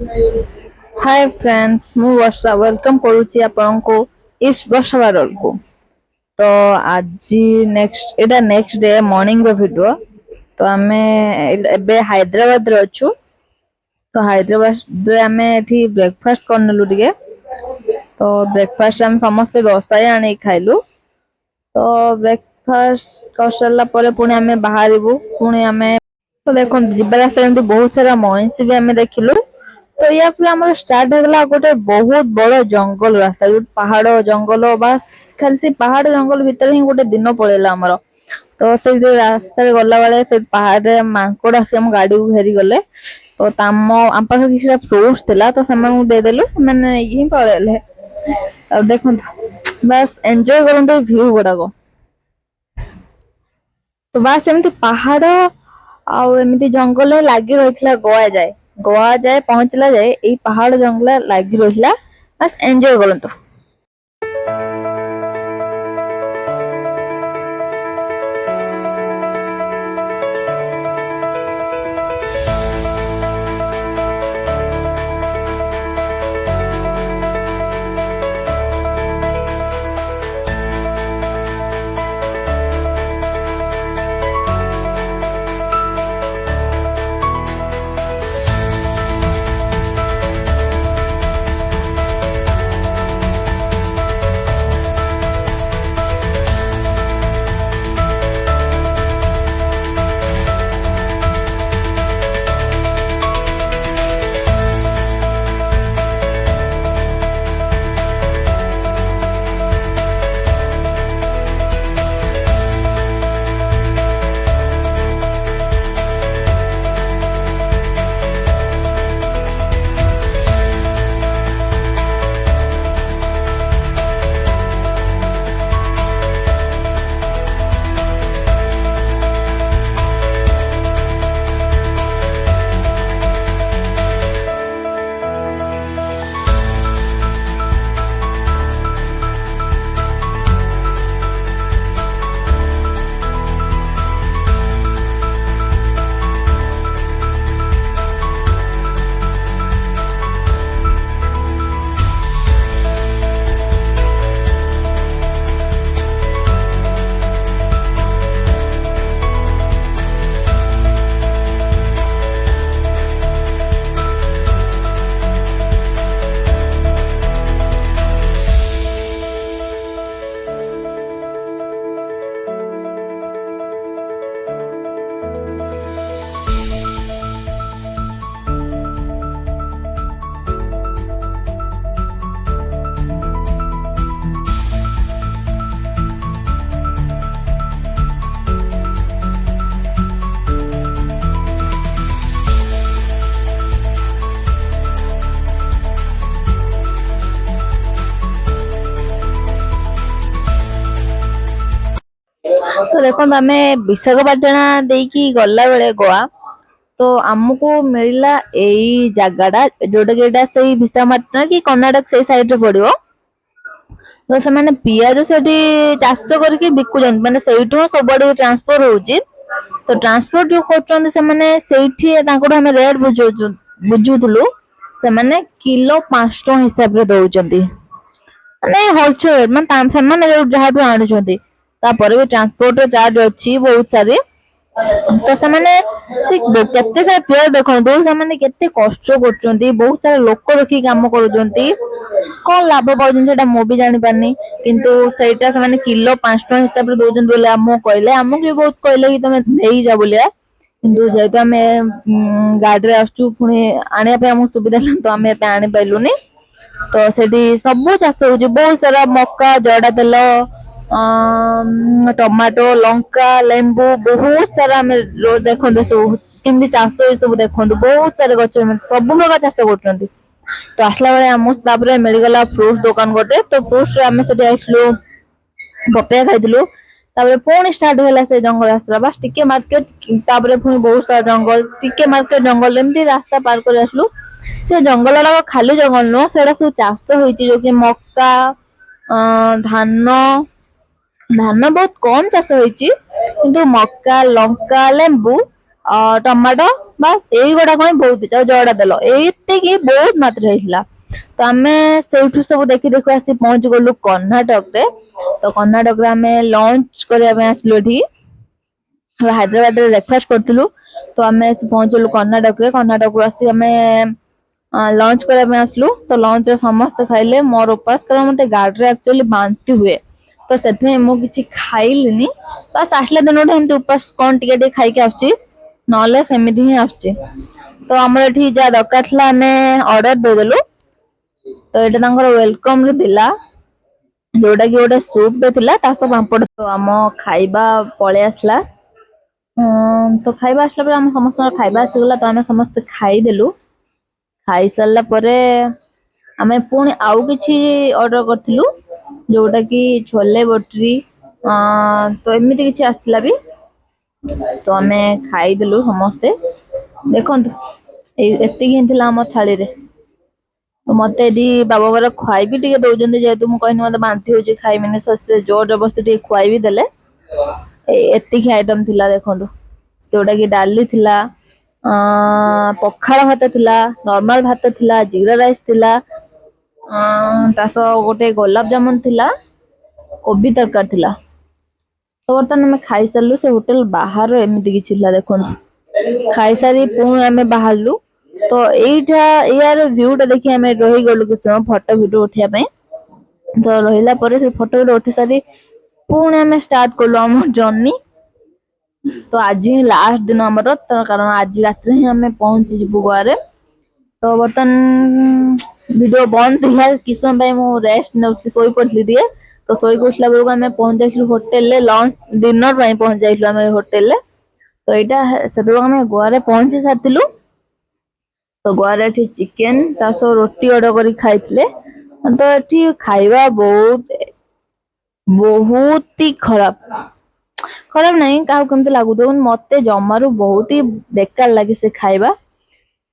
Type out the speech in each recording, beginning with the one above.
Hi friends मु वर्षा welcome करूची आपनको इस वर्षा वारल को। तो आज नेक्स्ट डे मॉर्निंग रो वीडियो। तो आमे एबे हैदराबाद रे अछु। तो हैदराबाद रे आमे एठी ब्रेकफास्ट करनलु टिके। तो ब्रेकफास्ट हम समस्त रोसाई आनी खाइलु। तो ब्रेकफास्ट कर सरला परे पुणी आमे बाहरिबु पुणी आमे तो देखो जिबा रास्ता बहुत सारा मइंस भी आमे देखिलु। तो या फिर हमारा स्टार्ट होगला गोटे बहुत बड़ जंगल रास्ता पहाड़ जंगल बास खाली से पहाड़ जंगल भीतर ही गोटे दिन पड़ेगा हमर। तो से रास्ता गला बेले से पहाड़ मांकड़ आसी हम गाड़ी को घेरी गले। तो आम पाखे किसी फ्रूट्स थिला तो से देदेलु से ही पड़ेले। देखो बस एंजॉय करते व्यू गुड़ाक। तो बास एमती पहाड़ आमती जंगल लगी रही गोवा जाए पहुंचला जाए यही पहाड़ जंगल लगी रही बस एंजॉय करंतु। तो देखो आम विशाखापाटना देकी गला बेले गोवा तो आमको मिलला यही जगटा जोटा कि से विशाखापाटना कि कर्नाटक से साइड रे पड़ो। तो से पियाज से चाष करके बिकुचन माने सेठू सब ट्रांसफर होउची। तो ट्रांसपोर्ट जो करचंदी से माने सेठी तांको हम रेट बुझुथुलु से माने किलो 5 टका हिसाब रे दउचंदी माने होलसेल माने से माने जहा भी आनुचंदी तापर भी ट्रांसपोर्ट चार्ज अच्छी बहुत सारी। तो से केते सारा पेयर देखो से केते कष्ट करचंदी बहुत सारा लोक रखी काम करूचंदी कौन लाभ पाउछन सेटा मो भी जानि पारनी। किंतु सेटा से किलो 5 टका हिसाब रे दउचंदी बोले हमो कहले हमको भी बहुत कहले कि तमे नेई जा बोलिया। किंतु जेहेतु आमे गाड़ी रे आसचु पुणी आनिया पे हमको सुविधा तो आमे एते आनि पाइलुनी। तो सेठी सब चाष होउची बहुत सारा मक्का जड़ा तेल टमाटो लंका लेंबू बहुत सारा आमे देखो सब केमती चाष सब देखो बहुत सारा गछ सब प्रकार चाष करचंदी। तो आसला बेले आम तापर मिलगला फ्रूट दुकान गोटे। तो फ्रूट्स आम से आइलु पपया खाइलु तापर पुणी स्टार्ट होला से जंगल रास्ता बस टिके मार्केट तापर पुणी बहुत सारा जंगल टिके मार्केट जंगल एमती रास्ता पार कर आसलु। से जंगल गुड़ाक खाली जंगल नुह से सब चाष होती जो कि मक्का धान धान बहुत कम चाष होती किंतु मक्का लंका लेंबू टमाटो ବାସ୍ ଏଇଗୁଡାକ ହିଁ ବହୁତ ଜଡା ତେଲ ଏତିକି ବହୁତ ମାତ୍ରାରେ ହେଇଥିଲା। ତ ଆମେ ସେଇଠୁ ସବୁ ଦେଖି ଦେଖି ଆସି ପହଞ୍ଚି ଗଲୁ କର୍ଣ୍ଣାଟକରେ। ତ କର୍ଣ୍ଣାଟକରେ ଆମେ ଲଞ୍ଚ କରିବା ପାଇଁ ଆସିଲୁ ଏଠିକି। ହାଇଦ୍ରାବାଦରେ ବ୍ରେକଫାଷ୍ଟ କରିଥିଲୁ। ତ ଆମେ ଆସି ପହଞ୍ଚିଲୁ କର୍ଣ୍ଣାଟକରେ। କର୍ଣ୍ଣାଟକରୁ ଆସି ଆମେ ଲଞ୍ଚ କରିବା ପାଇଁ ଆସିଲୁ। ତ ଲଞ୍ଚରେ ସମସ୍ତେ ଖାଇଲେ, ମୋର ଉପାସ, କାରଣ ମତେ ଗାଡିରେ ଆକ୍ଚୁଆଲି ବାନ୍ତି ହୁଏ। ତ ସେଥିପାଇଁ ମୁଁ କିଛି ଖାଇଲିନି। ବାସ୍ ଆସିଲା ଦିନଠୁ ଏମିତି ଉପାସ କଣ ଟିକେ ଟିକେ ଖାଇକି ଆସୁଛି, ନହେଲେ ସେମିତି ହିଁ ଆସୁଛି। ତ ଆମର ଏଠି ଯାହା ଦରକାର ଥିଲା ଆମେ ଅର୍ଡର ଦେଇଦେଲୁ। ତ ଏଇଟା ତାଙ୍କର ୱେଲକମ ରେ ଥିଲା, ଯୋଉଟା କି ଗୋଟେ ସୁପ୍ ଟେ ଥିଲା ତା ସହ ପାମ୍ପଡ଼। ତ ଆମ ଖାଇବା ପଳେଇ ଆସିଲା। ତ ଖାଇବା ଆସିଲା ପରେ ଆମ ସମସ୍ତଙ୍କର ଖାଇବା ଆସିଗଲା। ତ ଆମେ ସମସ୍ତେ ଖାଇଦେଲୁ। ଖାଇସାରିଲା ପରେ ଆମେ ପୁଣି ଆଉ କିଛି ଅର୍ଡର କରିଥିଲୁ, ଯୋଉଟା କି ଛୋଲେ ବଟୁରୀ ତ ଏମିତି କିଛି ଆସିଥିଲା ବି। ତ ଆମେ ଖାଇଦେଲୁ ସମସ୍ତେ। ଦେଖନ୍ତୁ ଏତିକି ହିଁ ଥିଲା ଆମ ଥାଳିରେ। ମତେ ଏଠି ବାବା ବର ଖୁଆଇ ବି ଟିକେ ଦଉଛନ୍ତି, ଯେହେତୁ ମୁଁ କହିନି ମତେ ବାନ୍ତି ହଉଛି ଖାଇମିନି, ଜୋର ଜବରଦସ୍ତି ଟିକେ ଖୁଆଇ ବି ଦେଲେ। ଏତିକି ଆଇଟମ ଥିଲା ଦେଖନ୍ତୁ, ଯୋଉଟା କି ଡାଲି ଥିଲା, ପଖାଳ ଭାତ ଥିଲା, ନର୍ମାଲ ଭାତ ଥିଲା, ଜିରା ରାଇସ୍ ଥିଲା, ତା ସହ ଗୋଟେ ଗୋଲାପ ଜାମୁନ ଥିଲା, କୋବି ତରକାରୀ ଥିଲା। ତ ବର୍ତ୍ତମାନ ଆମେ ଖାଇସାରିଲୁ। ସେ ହୋଟେଲ ବାହାର ଏମିତି କିଛି ଥିଲା ଦେଖନ୍ତୁ। ଖାଇସାରି ପୁଣି ଆମେ ବାହାରିଲୁ। ତ ଏଇଟା ଏୟାର ଭ୍ୟୁ ଟା ଦେଖି ଆମେ ରହିଗଲୁ କିଛି ସମୟ ଫଟୋ ଭିଡିଓ ଉଠେଇବା ପାଇଁ। ତ ରହିଲା ପରେ ସେ ଫଟୋ ଭିଡିଓ ଉଠେଇ ସାରି ପୁଣି ଆମେ ଷ୍ଟାର୍ଟ କଲୁ ଆମ ଜର୍ଣ୍ଣି। ତ ଆଜି ହିଁ ଲାଷ୍ଟ ଦିନ ଆମର, ତ କାରଣ ଆଜି ରାତିରେ ହିଁ ଆମେ ପହଞ୍ଚି ଯିବୁ ଗୋଆରେ। ତ ବର୍ତ୍ତମାନ ଭିଡିଓ ବନ୍ଦ ଥିଲା କିଛି ସମୟ ପାଇଁ, ମୁଁ ରେଷ୍ଟ ନଉଥିଲି, ଶୋଇ ପଡିଥିଲି ଟିକେ। ତ ଶୋଇକି ଉଠିଲା ବେଳକୁ ଆମେ ପହଞ୍ଚି ଯାଇଥିଲୁ ହୋଟେଲରେ, ଲଞ୍ଚ ଡିନର ପାଇଁ ପହଞ୍ଚି ଯାଇଥିଲୁ ଆମେ ହୋଟେଲରେ। ତ ଏଇଟା ସେତେବେଳକୁ ଆମେ ଗୋଆରେ ପହଞ୍ଚି ସାରିଥିଲୁ। ତ ଗୋଆରେ ଏଠି ଚିକେନ ତା ସହ ରୁଟି ଅର୍ଡର କରିକି ଖାଇଥିଲେ। ତ ଏଠି ଖାଇବା ବହୁତ ହି ଖରାପ। ଖରାପ ନାହିଁ, କାହାକୁ କେମିତି ଲାଗୁଥିବ, ମତେ ଜମାରୁ ବହୁତ ହି ବେକାର ଲାଗେ ସେ ଖାଇବା।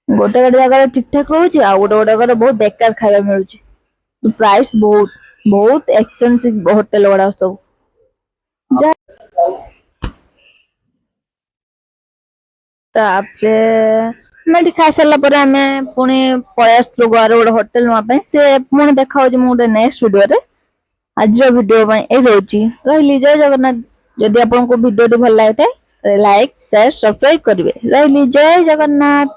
ଗୋଟେ ଗୋଟେ ଜାଗାରେ ଠିକ ଠାକ ରହୁଛି, ଆଉ ଗୋଟେ ଗୋଟେ ଜାଗାରେ ବହୁତ ବେକାର ଖାଇବା ମିଳୁଛି। ପ୍ରାଇସ୍ ବହୁତ ବହୁତ ଏକ୍ସପେନ୍ସିଭ ହୋଟେଲ ଗୁଡାକ ସବୁ। ତାପରେ ଆମେ ଏଠି ଖାଇସାରିଲା ପରେ ଆମେ ପୁଣି ପଳେଇ ଆସିଥିଲୁ ଗୋଆରେ ଗୋଟେ ହୋଟେଲ ନବା ପାଇଁ। ସେ ପୁଣି ଦେଖା ହଉଛି ମୁଁ ଗୋଟେ ନେକ୍ସଟ ଭିଡିଓରେ। ଆଜିର ଭିଡିଓ ପାଇଁ ଏଇ ରହୁଛି, ରହିଲି, ଜୟ ଜଗନ୍ନାଥ। ଯଦି ଆପଣଙ୍କୁ ଭିଡିଓଟି ଭଲ ଲାଗିଥାଏ, ଲାଇକ୍, ସେୟାର, ସବସ୍କ୍ରାଇବ କରିବେ। ରହିଲି, ଜୟ ଜଗନ୍ନାଥ।